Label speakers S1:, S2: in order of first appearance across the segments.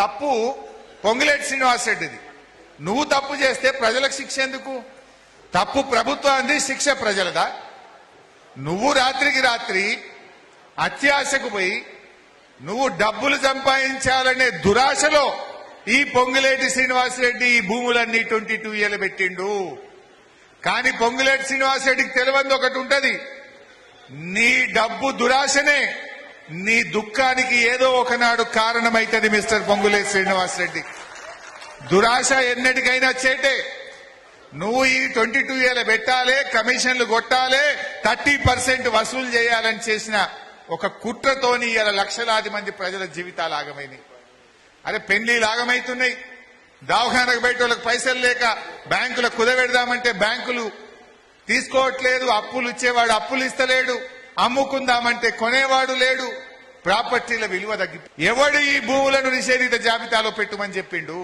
S1: తప్పు పొంగులేటి శ్రీనివాసరెడ్డిది. నువ్వు తప్పు చేస్తే ప్రజలకు శిక్ష ఎందుకు? తప్పు ప్రభుత్వానికి, శిక్ష ప్రజలదా? నువ్వు రాత్రికి రాత్రి అత్యాశకు పోయి నువ్వు డబ్బులు సంపాదించాలనే దురాశలో ఈ పొంగులేటి శ్రీనివాసరెడ్డి ఈ భూములన్నీ 22 ఏళ్ళు పెట్టిండు. కానీ పొంగులేటి శ్రీనివాసరెడ్డికి తెలియదు ఒకటి ఉంటది, నీ డబ్బు దురాశనే నీ దుఃఖానికి ఏదో ఒకనాడు కారణమైతుంది. మిస్టర్ పొంగులేటి శ్రీనివాసరెడ్డి, దురాశ ఎన్నటికైనా చేటే. నువ్వు ఈ 22 ఏళ్ళు పెట్టాలి, కమిషన్లు కొట్టాలి, 30% వసూలు చేయాలని చేసిన ఒక కుట్రతోని ఇలా లక్షలాది మంది ప్రజల జీవితాలు ఆగమైనాయి. అరే పెళ్లిలు ఆగమైతున్నాయి, దవాఖానకు బయట వాళ్ళకి పైసలు లేక బ్యాంకులకు కుదబెడదామంటే బ్యాంకులు తీసుకోవట్లేదు, అప్పులు ఇచ్చేవాడు అప్పులు ఇస్తలేడు, అమ్ముకుందామంటే కొనేవాడు లేడు, ప్రాపర్టీల విలువ తగ్గి. ఎవడు ఈ భూములను నిషేధిత జాబితాలో పెట్టుమని చెప్పిండు?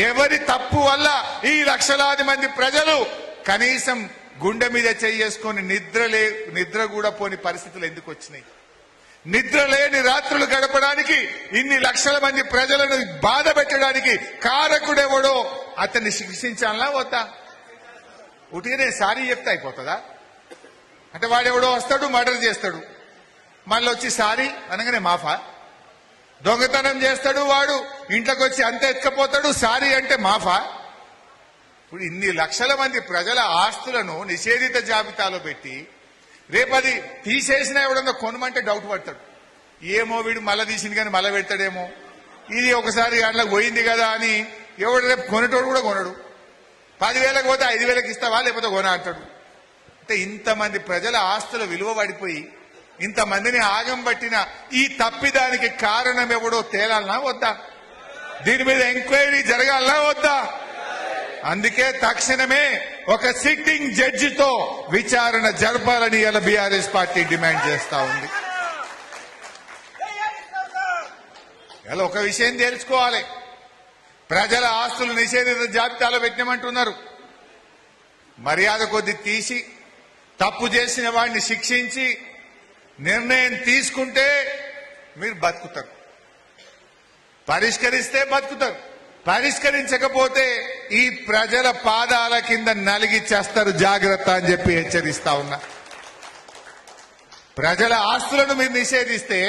S1: ఎవరి తప్పు వల్ల ఈ లక్షలాది మంది ప్రజలు కనీసం గుండె మీద చేసుకొని నిద్ర కూడా పోని పరిస్థితులు ఎందుకు వచ్చినాయి? నిద్ర లేని రాత్రులు గడపడానికి, ఇన్ని లక్షల మంది ప్రజలను బాధ పెట్టడానికి కారకుడెవడో అతన్ని శిక్షించాలా వద్దా? ఉటినే సారీ చెప్తే అయిపోతుందా? అంటే వాడెవడో వస్తాడు, మర్డర్ చేస్తాడు, మళ్ళీ వచ్చి సారీ అనగానే మాఫా? దొంగతనం చేస్తాడు వాడు, ఇంట్లోకి వచ్చి అంత ఎత్తుకపోతాడు, సారీ అంటే మాఫా? ఇప్పుడు ఇన్ని లక్షల మంది ప్రజల ఆస్తులను నిషేధిత జాబితాలో పెట్టి రేపది తీసేసినా ఎవడన్నా కొనమంటే డౌట్ పడతాడు. ఏమో వీడు మళ్ళా తీసింది కానీ మళ్ళా పెడతాడేమో, ఇది ఒకసారి అందులో పోయింది కదా అని ఎవడు రేపు కొనేటోడు కూడా కొనడు. 10,000కి పోతే 5,000కి ఇస్తావా లేకపోతే కొన అంటాడు. అంటే ఇంతమంది ప్రజల ఆస్తుల విలువ పడిపోయి ఇంతమందిని ఆగం పట్టిన ఈ తప్పిదానికి కారణం ఎవడో తేలాలనా వద్దా? దీని మీద ఎంక్వైరీ జరగాలనా వద్దా? అందుకే తక్షణమే ఒక సిట్టింగ్ జడ్జితో విచారణ జరపాలని ఇలా బీఆర్ఎస్ పార్టీ డిమాండ్ చేస్తా ఉంది. ఇలా ఒక విషయం తెలుసుకోవాలి, ప్రజల ఆస్తులు నిషేధిత జాబితాలో పెట్టినమంటున్నారు. మర్యాద కొద్ది తీసి తప్పు చేసిన వాడిని శిక్షించి నిర్ణయం తీసుకుంటే మీరు బతుకుతారు, పరిష్కరిస్తే బతుకుతారు, పరిష్కరించకపోతే ఈ ప్రజల పాదాల కింద నలిగి చేస్తారు, జాగ్రత్త అని చెప్పి హెచ్చరిస్తా ఉన్నా. ప్రజల ఆస్తులను మీరు నిషేధిస్తే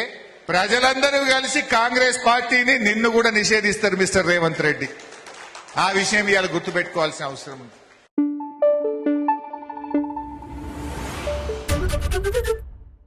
S1: ప్రజలందరూ కలిసి కాంగ్రెస్ పార్టీని, నిన్ను కూడా నిషేధిస్తారు మిస్టర్ రేవంత్ రెడ్డి. ఆ విషయం ఇవాళ గుర్తుపెట్టుకోవాల్సిన అవసరం ఉంది.